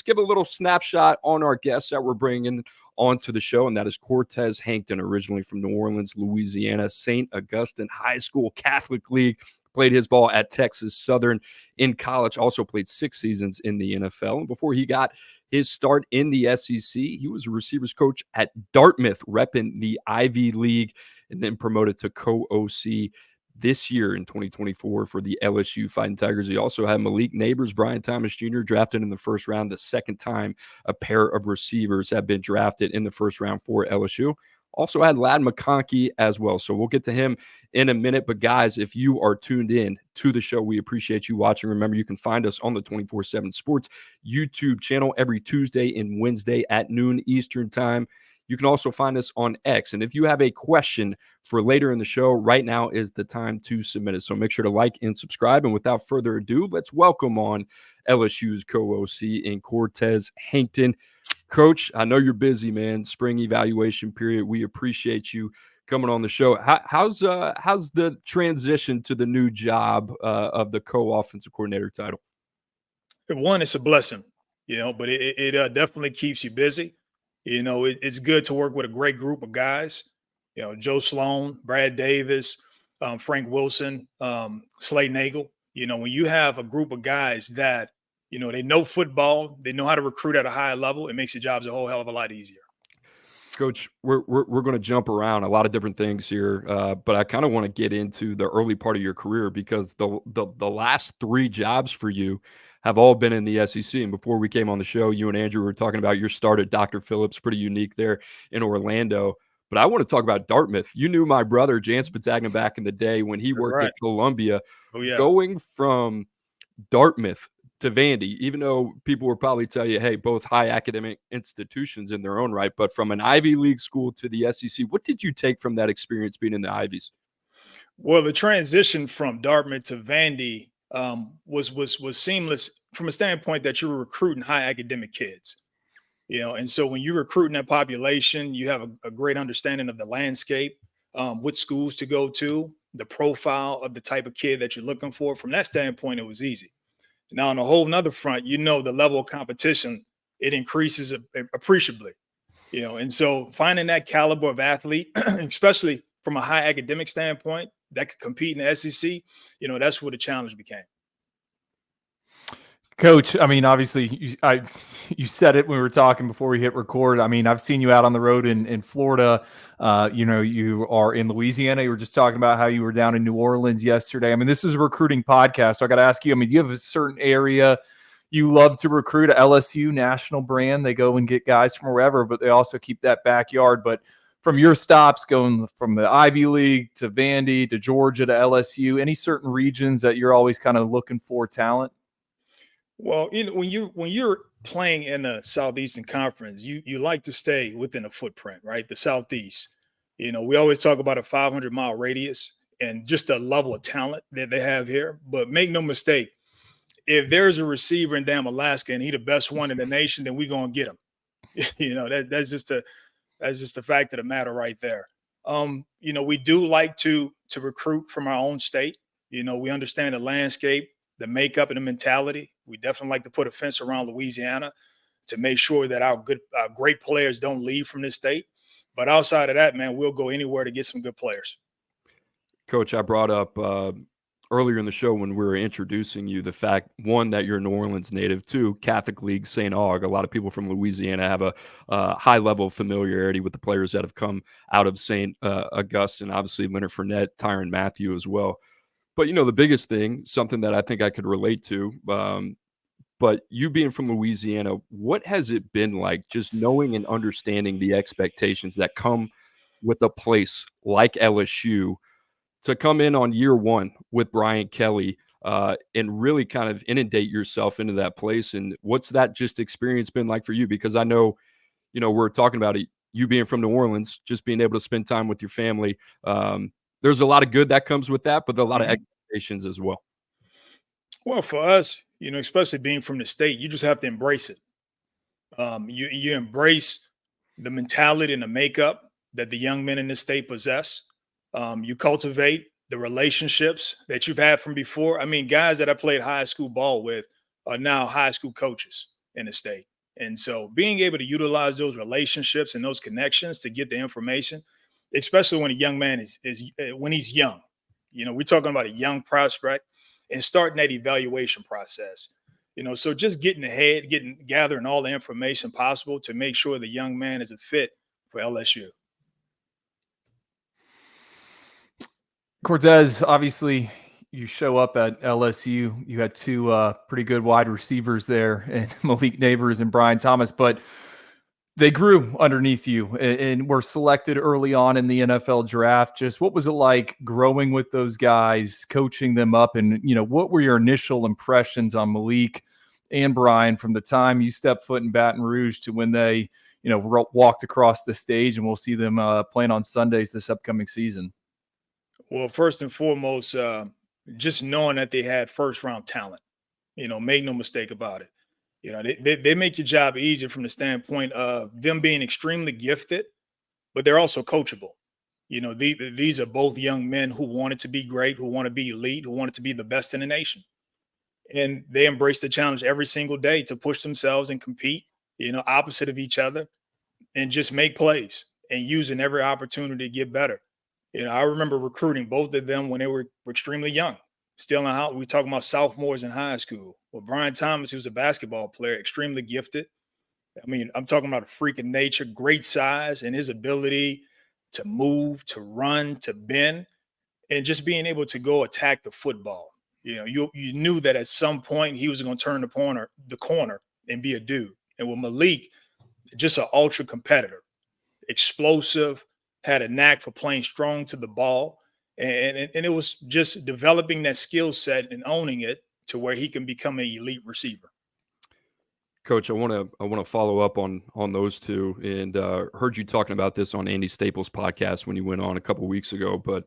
give a little snapshot on our guests that we're bringing onto the show, and that is Cortez Hankton, originally from New Orleans, Louisiana, St. Augustine High School Catholic League. Played his ball at Texas Southern in college, also played 6 seasons in the NFL. And before he got his start in the SEC, he was a receivers coach at Dartmouth, repping the Ivy League, and then promoted to co-OC this year in 2024 for the LSU Fighting Tigers. He also had Malik, Nabers, Brian Thomas Jr. drafted in the first round, the second time a pair of receivers have been drafted in the first round for LSU. Also had Lad McConkey as well. So we'll get to him in a minute. But guys, if you are tuned in to the show, we appreciate you watching. Remember, you can find us on the 24/7 Sports YouTube channel every Tuesday and Wednesday at noon Eastern time. You can also find us on X. And if you have a question for later in the show, right now is the time to submit it. So make sure to like and subscribe. And without further ado, let's welcome on LSU's co-OC in Cortez Hankton. Coach, I know you're busy, man. Spring evaluation period. We appreciate you coming on the show. How's the transition to the new job of the co-offensive coordinator title? One, it's a blessing, but it definitely keeps you busy. It's good to work with a great group of guys. Joe Sloan, Brad Davis, Frank Wilson, Slade Nagel. When you have a group of guys that they know football, they know how to recruit at a high level, it makes your jobs a whole hell of a lot easier. Coach, we're going to jump around a lot of different things here, but I kind of want to get into the early part of your career because the last 3 jobs for you have all been in the SEC. And before we came on the show, you and Andrew were talking about your start at Dr. Phillips, pretty unique there in Orlando. But I want to talk about Dartmouth. You knew my brother, Jance Petagna, back in the day when he worked at Columbia. Oh, yeah. Going from Dartmouth to Vandy, even though people will probably tell you, hey, both high academic institutions in their own right, but from an Ivy League school to the SEC, what did you take from that experience being in the Ivies? Well, the transition from Dartmouth to Vandy was seamless from a standpoint that you were recruiting high academic kids. And so when you're recruiting that population, you have a great understanding of the landscape, what schools to go to, the profile of the type of kid that you're looking for. From that standpoint, it was easy. Now, on a whole nother front, the level of competition, it increases appreciably, and so finding that caliber of athlete, especially from a high academic standpoint that could compete in the SEC, that's where the challenge became. Coach, I mean, obviously, you said it when we were talking before we hit record. I mean, I've seen you out on the road in Florida. You are in Louisiana. You were just talking about how you were down in New Orleans yesterday. I mean, this is a recruiting podcast, so I got to ask you, I mean, do you have a certain area you love to recruit? LSU, national brand. They go and get guys from wherever, but they also keep that backyard. But from your stops going from the Ivy League to Vandy to Georgia to LSU, any certain regions that you're always kind of looking for talent? Well, when you're playing in the Southeastern Conference, you like to stay within a footprint, right? The Southeast. We always talk about a 500-mile radius and just the level of talent that they have here. But make no mistake, if there's a receiver in damn Alaska and he the best one in the nation, then we're gonna get him. That's just a fact of the matter right there. We do like to recruit from our own state. We understand the landscape, the makeup and the mentality. We definitely like to put a fence around Louisiana to make sure that our great players don't leave from this state. But outside of that, man, we'll go anywhere to get some good players. Coach, I brought up earlier in the show when we were introducing you the fact, one, that you're a New Orleans native, two, Catholic League, St. Aug. A lot of people from Louisiana have a high level of familiarity with the players that have come out of St. Augustine, obviously Leonard Fournette, Tyrann Mathieu as well. But, the biggest thing, something that I think I could relate to, but you being from Louisiana, what has it been like just knowing and understanding the expectations that come with a place like LSU to come in on year one with Brian Kelly and really kind of inundate yourself into that place? And what's that just experience been like for you? Because I know, we're talking about it, you being from New Orleans, just being able to spend time with your family. There's a lot of good that comes with that, but there are a lot of expectations as well. Well, for us, especially being from the state, you just have to embrace it. You embrace the mentality and the makeup that the young men in this state possess. You cultivate the relationships that you've had from before. I mean, guys that I played high school ball with are now high school coaches in the state. And so being able to utilize those relationships and those connections to get the information, especially when a young man is when he's young, we're talking about a young prospect and starting that evaluation process. So just getting ahead, gathering all the information possible to make sure the young man is a fit for LSU. Cortez, obviously, you show up at LSU. You had two pretty good wide receivers there, and Malik Nabers and Brian Thomas, but they grew underneath you and were selected early on in the NFL draft. Just what was it like growing with those guys, coaching them up, and what were your initial impressions on Malik and Brian from the time you stepped foot in Baton Rouge to when they, walked across the stage, and we'll see them playing on Sundays this upcoming season? Well, first and foremost, just knowing that they had first-round talent, make no mistake about it. They make your job easier from the standpoint of them being extremely gifted, but they're also coachable. These are both young men who wanted to be great, who want to be elite, who wanted to be the best in the nation. And they embrace the challenge every single day to push themselves and compete, opposite of each other, and just make plays and using every opportunity to get better. I remember recruiting both of them when they were extremely young, still in high. We're talking about sophomores in high school. Well, Brian Thomas, he was a basketball player, extremely gifted. I mean, I'm talking about a freak of nature, great size, and his ability to move, to run, to bend, and just being able to go attack the football. You knew that at some point he was going to turn the corner and be a dude. And with Malik, just an ultra competitor, explosive, had a knack for playing strong to the ball. And it was just developing that skill set and owning it to where he can become an elite receiver. Coach, I want to follow up on those two, and heard you talking about this on Andy Staples' podcast when you went on a couple of weeks ago. But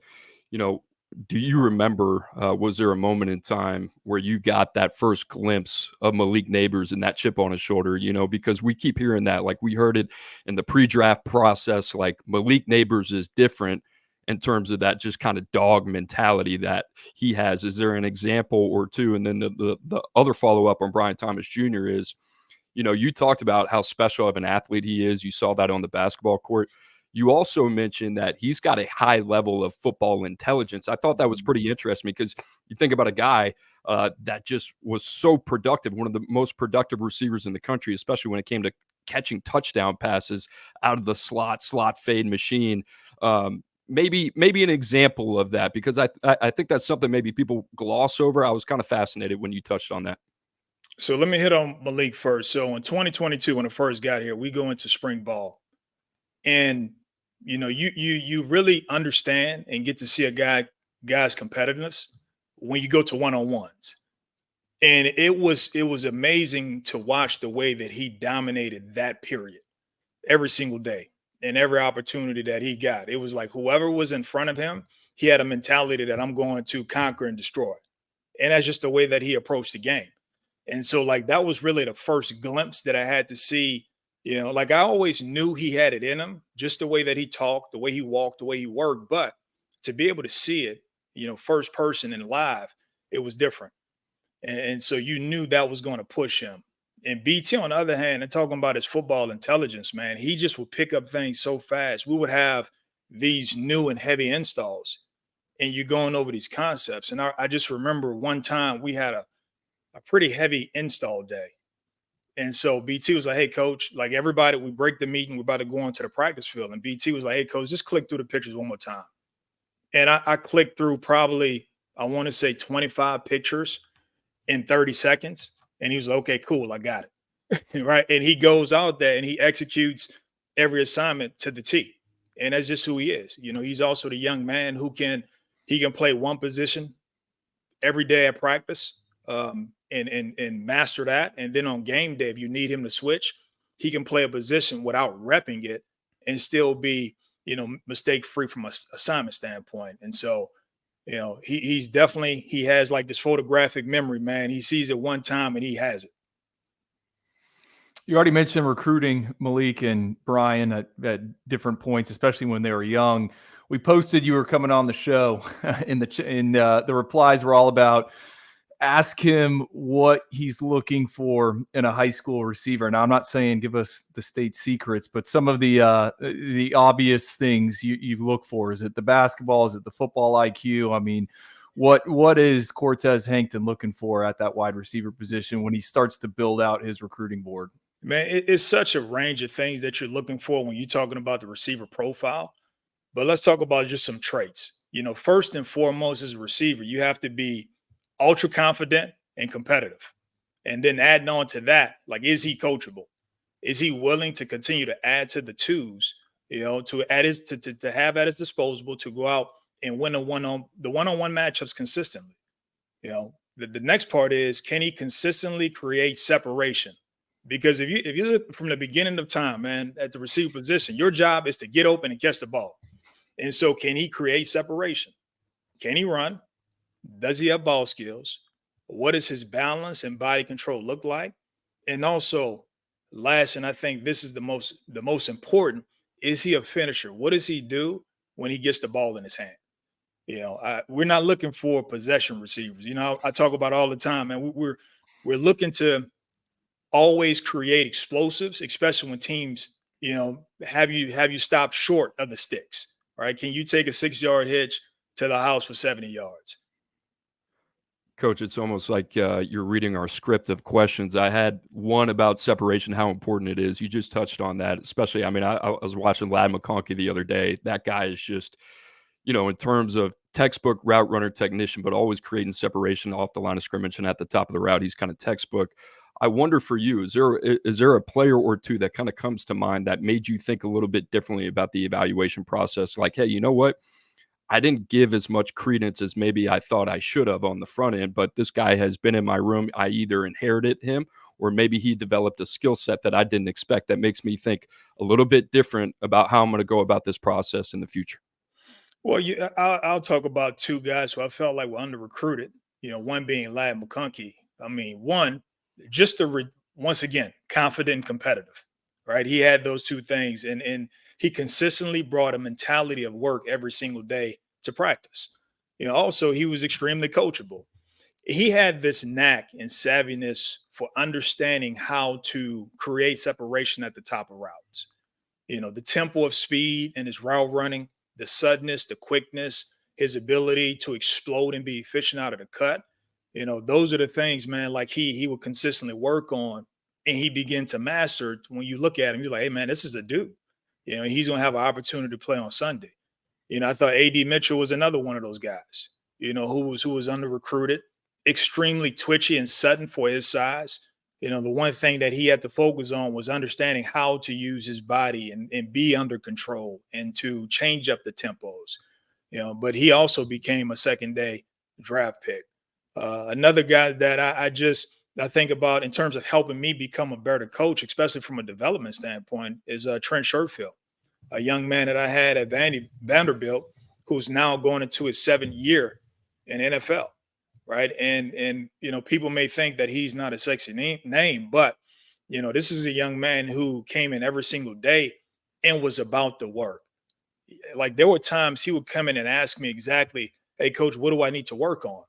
do you remember? Was there a moment in time where you got that first glimpse of Malik Nabers and that chip on his shoulder? Because we keep hearing that, like we heard it in the pre-draft process, like Malik Nabers is different in terms of that just kind of dog mentality that he has. Is there an example or two? And then the other follow-up on Brian Thomas Jr. is, you talked about how special of an athlete he is. You saw that on the basketball court. You also mentioned that he's got a high level of football intelligence. I thought that was pretty interesting because you think about a guy that just was so productive, one of the most productive receivers in the country, especially when it came to catching touchdown passes out of the slot fade machine. Maybe an example of that, because I think that's something maybe people gloss over. I was kind of fascinated when you touched on that. So let me hit on Malik first. So in 2022, when I first got here, we go into spring ball. And you really understand and get to see a guy's competitiveness when you go to one-on-ones. And it was amazing to watch the way that he dominated that period every single day and every opportunity that he got. It was like whoever was in front of him, he had a mentality that I'm going to conquer and destroy. And that's just the way that he approached the game. And so that was really the first glimpse that I had to see. I always knew he had it in him, just the way that he talked, the way he walked, the way he worked. But to be able to see it, first person and live, it was different. And so you knew that was going to push him. And BT, on the other hand, and talking about his football intelligence, man, he just would pick up things so fast. We would have these new and heavy installs, and you're going over these concepts. And I just remember one time we had a pretty heavy install day. And so BT was like, hey, coach, everybody, we break the meeting. We're about to go on to the practice field. And BT was like, hey, coach, just click through the pictures one more time. And I clicked through probably, I want to say 25 pictures in 30 seconds. And he was like, okay, cool, I got it. Right. And he goes out there and he executes every assignment to the T. And that's just who he is. He's also the young man who can play one position every day at practice. And master that. And then on game day, if you need him to switch, he can play a position without repping it and still be, mistake free from a assignment standpoint. And so, he's definitely, he has this photographic memory, man. He sees it one time and he has it. You already mentioned recruiting Malik and Brian at different points, especially when they were young. We posted you were coming on the show, and the replies were all about ask him what he's looking for in a high school receiver. Now, I'm not saying give us the state secrets, but some of the obvious things you look for. Is it the basketball? Is it the football IQ? I mean, what is Cortez Hankton looking for at that wide receiver position when he starts to build out his recruiting board? Man, it's such a range of things that you're looking for when you're talking about the receiver profile. But let's talk about just some traits. First and foremost, as a receiver, you have to be ultra confident and competitive. And then adding on to that, like, is he coachable? Is he willing to continue to add to the twos, to have at his disposal to go out and win the one-on-one matchups consistently? The next part is, can he consistently create separation? Because if you look from the beginning of time, man, at the receiver position, your job is to get open and catch the ball. And so, can he create separation? Can he run? Does he have ball skills? What does his balance and body control look like? And also, last, and I think this is the most important, is he a finisher? What does he do when he gets the ball in his hand? We're not looking for possession receivers. I talk about all the time, and we're looking to always create explosives, especially when teams, have you stop short of the sticks. Right? Can you take a 6-yard hitch to the house for 70 yards? Coach, it's almost like you're reading our script of questions. I had one about separation, how important it is. You just touched on that, especially. I mean, I was watching McConkey the other day. That guy is just, in terms of textbook route runner technician, but always creating separation off the line of scrimmage and at the top of the route. He's kind of textbook. I wonder for you, is there a player or two that kind of comes to mind that made you think a little bit differently about the evaluation process? Like, hey, you know what? I didn't give as much credence as maybe I thought I should have on the front end, but this guy has been in my room. I either inherited him or maybe he developed a skill set that I didn't expect that makes me think a little bit different about how I'm going to go about this process in the future. Well, I'll talk about two guys who I felt like were under recruited. One being McConkey. I mean, one, just once again, confident and competitive, right? He had those two things, and he consistently brought a mentality of work every single day to practice. Also, he was extremely coachable. He had this knack and savviness for understanding how to create separation at the top of routes. The tempo of speed and his route running, the suddenness, the quickness, his ability to explode and be efficient out of the cut. Those are the things, man, like he would consistently work on, and he began to master. When you look at him, you're like, hey, man, this is a dude. He's going to have an opportunity to play on Sunday. I thought A.D. Mitchell was another one of those guys, who was under recruited, extremely twitchy and sudden for his size. The one thing that he had to focus on was understanding how to use his body and be under control and to change up the tempos. But he also became a second-day draft pick. Another guy that I think about in terms of helping me become a better coach, especially from a development standpoint, is Trent Sherfield, a young man that I had at Vanderbilt, who's now going into his 7th year in NFL, right? And people may think that he's not a sexy name, but this is a young man who came in every single day and was about the work. Like, there were times he would come in and ask me exactly, hey, coach, what do I need to work on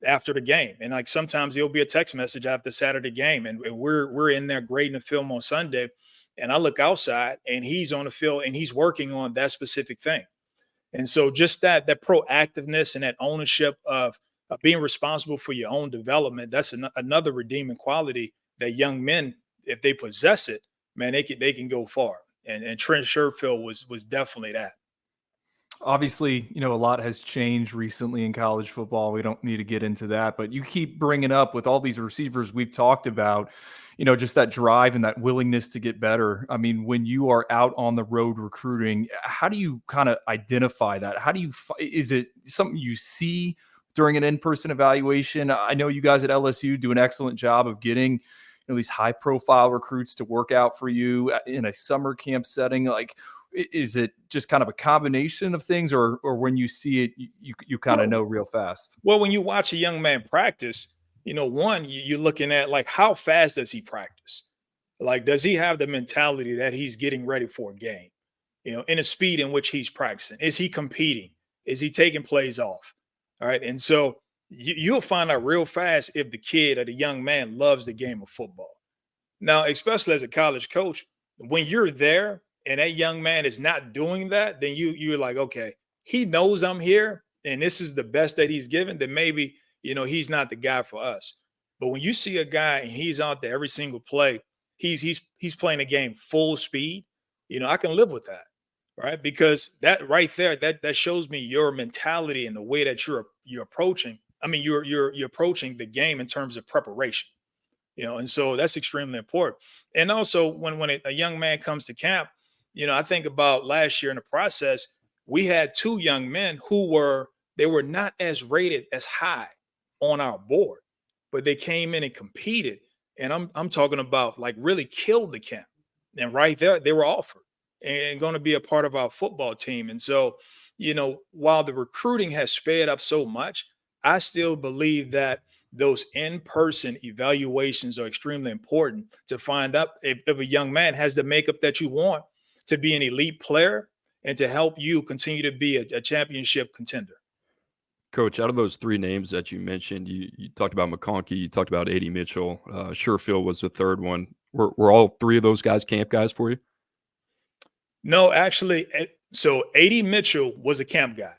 after the game? And like, sometimes it'll be a text message after Saturday game, and we're in there grading the film on Sunday, and I look outside and he's on the field and he's working on that specific thing. And so just that proactiveness and that ownership of being responsible for your own development, that's another redeeming quality that young men, if they possess it, man, they can go far. And Trent Sherfield was definitely that. Obviously, a lot has changed recently in college football. We don't need to get into that, but you keep bringing up with all these receivers we've talked about, just that drive and that willingness to get better. I mean, when you are out on the road recruiting, how do you kind of identify that? Is it something you see during an in-person evaluation? I know you guys at LSU do an excellent job of getting these high-profile recruits to work out for you in a summer camp setting. Like, is it just kind of a combination of things, or when you see it, you kind of know real fast? Well, when you watch a young man practice, one, you're looking at, like, how fast does he practice? Like, does he have the mentality that he's getting ready for a game? In the speed in which he's practicing. Is he competing? Is he taking plays off? All right. And so, you'll find out real fast if the kid or the young man loves the game of football. Now, especially as a college coach, when you're there and that young man is not doing that, then you're like, okay, he knows I'm here and this is the best that he's given, then maybe, he's not the guy for us. But when you see a guy and he's out there every single play, he's playing a game full speed, I can live with that. Right. Because that right there, that shows me your mentality and the way that you're approaching. I mean, you're approaching the game in terms of preparation. And so that's extremely important. And also when a young man comes to camp, I think about last year in the process, we had two young men who were not as rated as high on our board, but they came in and competed. And I'm talking about like really killed the camp. And right there, they were offered and going to be a part of our football team. And so, while the recruiting has sped up so much, I still believe that those in-person evaluations are extremely important to find out if a young man has the makeup that you want to be an elite player and to help you continue to be a championship contender. Coach, out of those three names that you mentioned, you talked about McConkey, you talked about A.D. Mitchell, Sherfield was the third one. Were all three of those guys camp guys for you? No, actually, so A.D. Mitchell was a camp guy.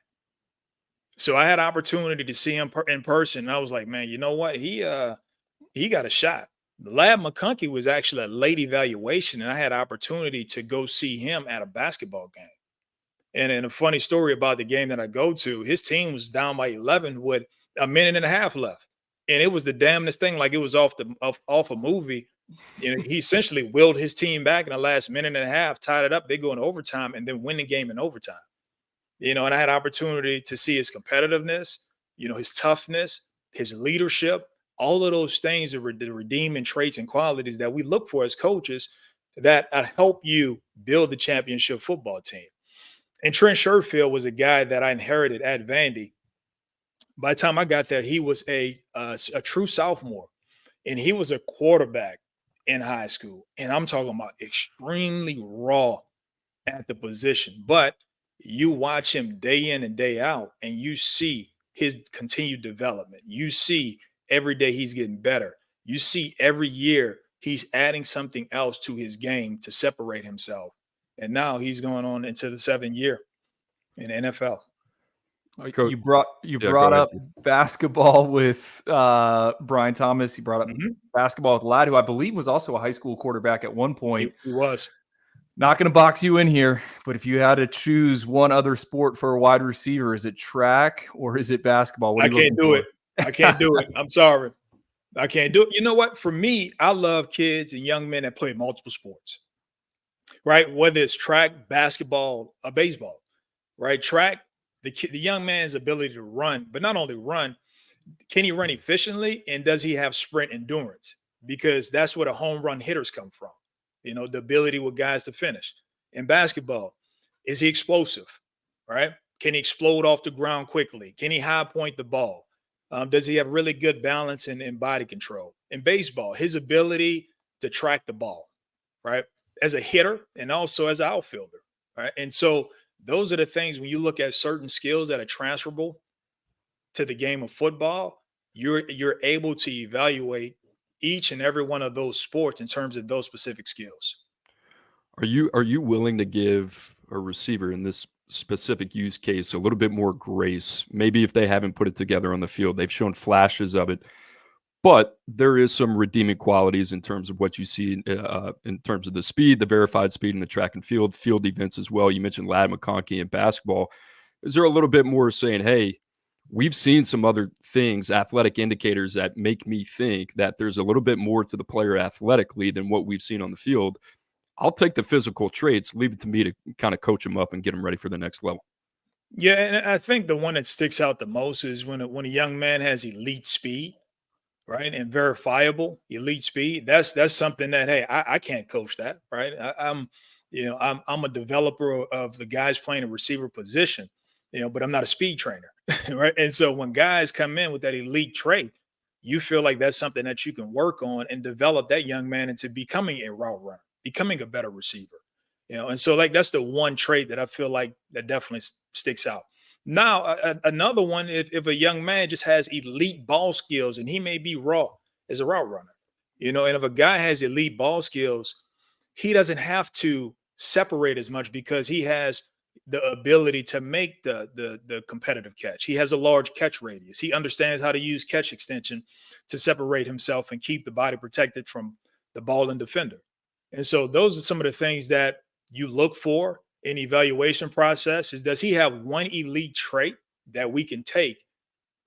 So I had opportunity to see him in person, and I was like, man, you know what? He got a shot. Lab McConkey was actually a late evaluation, and I had opportunity to go see him at a basketball game. And a funny story about the game that I go to, his team was down by 11 with a minute and a half left. And it was the damnedest thing, like it was off a movie. He essentially willed his team back in the last minute and a half, tied it up. They go in overtime and then win the game in overtime. And I had opportunity to see his competitiveness, his toughness, his leadership, all of those things are the redeeming traits and qualities that we look for as coaches that help you build the championship football team. And Trent Sherfield was a guy that I inherited at Vandy. By the time I got there, he was a true sophomore, and he was a quarterback in high school. And I'm talking about extremely raw at the position. But you watch him day in and day out, and you see his continued development. You see every day he's getting better. You see every year he's adding something else to his game to separate himself. And now he's going on into the 7th year in the NFL. Coach, you brought up basketball with Brian Thomas. You brought up basketball with Ladd, who I believe was also a high school quarterback at one point. He was. Not going to box you in here, but if you had to choose one other sport for a wide receiver, is it track or is it basketball? I can't do it. I can't do it. I'm sorry. I can't do it. You know what? For me, I love kids and young men that play multiple sports, right? Whether it's track, basketball, or baseball, right? Track, the young man's ability to run, but not only run, can he run efficiently and does he have sprint endurance? Because that's where the home run hitters come from. The ability with guys to finish. In basketball, is he explosive, right? Can he explode off the ground quickly? Can he high point the ball? Does he have really good balance and body control? In baseball, his ability to track the ball, right? As a hitter and also as an outfielder, right? And so those are the things when you look at certain skills that are transferable to the game of football, you're able to evaluate each and every one of those sports in terms of those specific skills. Are you willing to give a receiver in this specific use case a little bit more grace? Maybe if they haven't put it together on the field, they've shown flashes of it, but there is some redeeming qualities in terms of what you see in terms of the speed, the verified speed in the track and field events as well. You mentioned Ladd McConkey in basketball. Is there a little bit more saying, hey, we've seen some other things, athletic indicators that make me think that there's a little bit more to the player athletically than what we've seen on the field. I'll take the physical traits, leave it to me to kind of coach them up and get them ready for the next level. Yeah, and I think the one that sticks out the most is when a young man has elite speed, right, and verifiable elite speed. That's something that, hey, I can't coach that, right? I'm a developer of the guys playing a receiver position, but I'm not a speed trainer, right? And so when guys come in with that elite trait, you feel like that's something that you can work on and develop that young man into becoming a route runner, becoming a better receiver, and so like that's the one trait that I feel like that definitely sticks out. Now, another one, if a young man just has elite ball skills and he may be raw as a route runner, and if a guy has elite ball skills, he doesn't have to separate as much because he has the ability to make the competitive catch. He has a large catch radius. He understands how to use catch extension to separate himself and keep the body protected from the ball and defender. And so those are some of the things that you look for in evaluation process is does he have one elite trait that we can take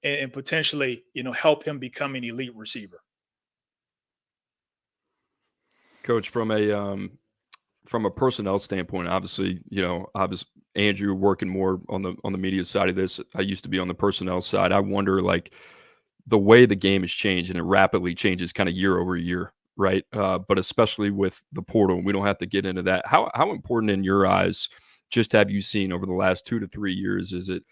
and potentially, help him become an elite receiver? Coach, from a personnel standpoint, obviously, I was Andrew working more on the media side of this. I used to be on the personnel side. I wonder, like, the way the game has changed, and it rapidly changes kind of year over year, right? But especially with the portal, and we don't have to get into that. How important in your eyes, just have you seen over the last 2 to 3 years, is it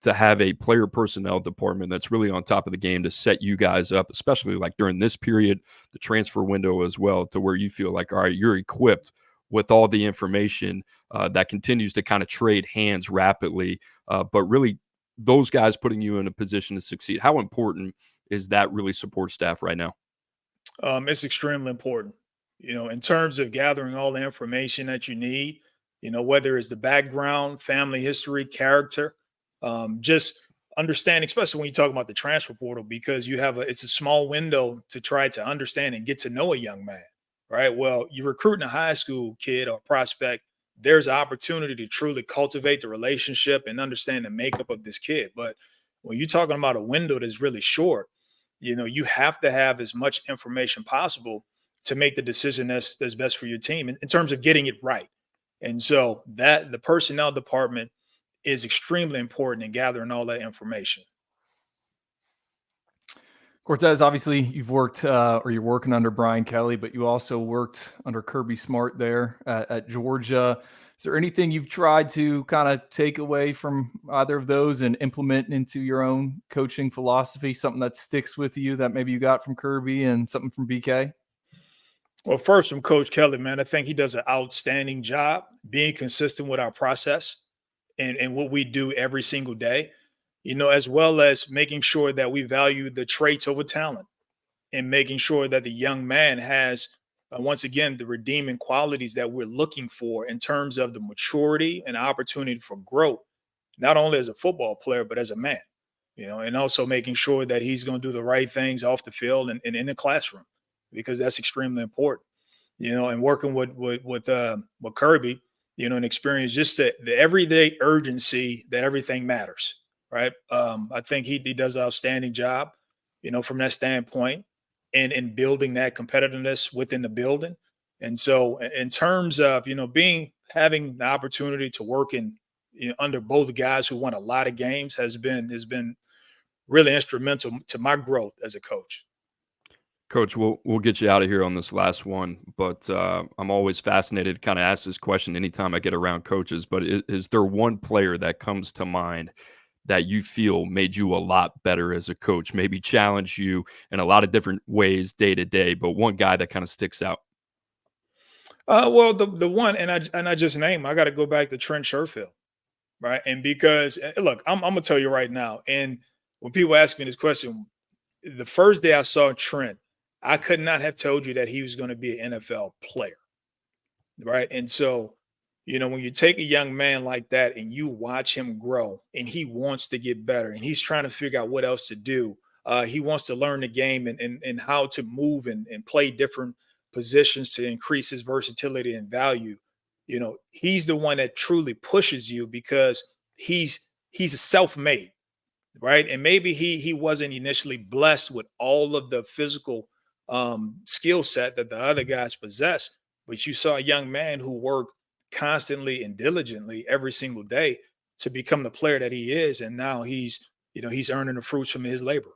to have a player personnel department that's really on top of the game to set you guys up, especially like during this period, the transfer window as well, to where you feel like, all right, you're equipped with all the information that continues to kind of trade hands rapidly, but really those guys putting you in a position to succeed. How important is that really support staff right now? It's extremely important, in terms of gathering all the information that you need, whether it's the background, family history, character, just understanding, especially when you talk about the transfer portal, because it's a small window to try to understand and get to know a young man, right? Well, you're recruiting a high school kid or prospect. There's an opportunity to truly cultivate the relationship and understand the makeup of this kid. But when you're talking about a window that's really short, you have to have as much information possible to make the decision that's best for your team in terms of getting it right. And so that the personnel department is extremely important in gathering all that information. Cortez, obviously you've worked or you're working under Brian Kelly, but you also worked under Kirby Smart there at Georgia. Is there anything you've tried to kind of take away from either of those and implement into your own coaching philosophy, something that sticks with you that maybe you got from Kirby and something from BK? Well, first from Coach Kelly, man, I think he does an outstanding job being consistent with our process and what we do every single day, as well as making sure that we value the traits over talent and making sure that the young man has, once again, the redeeming qualities that we're looking for in terms of the maturity and opportunity for growth, not only as a football player, but as a man, and also making sure that he's going to do the right things off the field and in the classroom, because that's extremely important, and working with Kirby, and experience just the everyday urgency that everything matters, right? I think he does an outstanding job, from that standpoint, and in building that competitiveness within the building. And so, in terms of having the opportunity to work in under both guys who won a lot of games has been really instrumental to my growth as a coach. Coach, we'll get you out of here on this last one, but I'm always fascinated to kind of ask this question anytime I get around coaches. But is there one player that comes to mind that you feel made you a lot better as a coach, maybe challenge you in a lot of different ways day to day, but one guy that kind of sticks out? Well, the one, and I just named, I got to go back to Trent Sherfield, right? And because look, I'm gonna tell you right now, and when people ask me this question, the first day I saw Trent, I could not have told you that he was going to be an NFL player, right? And so, when you take a young man like that and you watch him grow and he wants to get better and he's trying to figure out what else to do, he wants to learn the game and how to move and play different positions to increase his versatility and value. He's the one that truly pushes you because he's a self-made, right? And maybe he wasn't initially blessed with all of the physical skill set that the other guys possess, but you saw a young man who worked constantly and diligently every single day to become the player that he is, and now he's earning the fruits from his labor.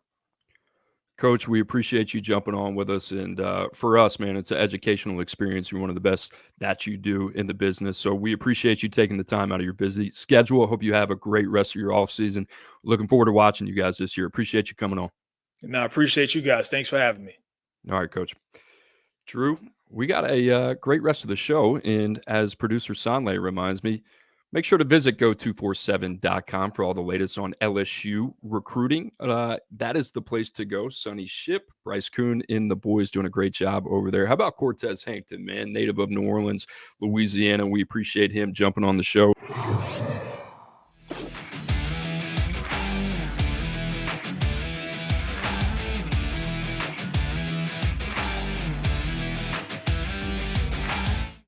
Coach, we appreciate you jumping on with us. And for us, man, it's an educational experience. You're one of the best that you do in the business. So we appreciate you taking the time out of your busy schedule. I hope you have a great rest of your off season. Looking forward to watching you guys this year. Appreciate you coming on. And I appreciate you guys. Thanks for having me. All right, Coach. Drew, we got a great rest of the show. And as producer Sanley reminds me, Make sure to visit go247.com for all the latest on LSU recruiting. That is the place to go. Sonny Ship, Bryce Kuhn, and the boys doing a great job over there. How about Cortez Hankton, man, native of New Orleans, Louisiana? We appreciate him jumping on the show.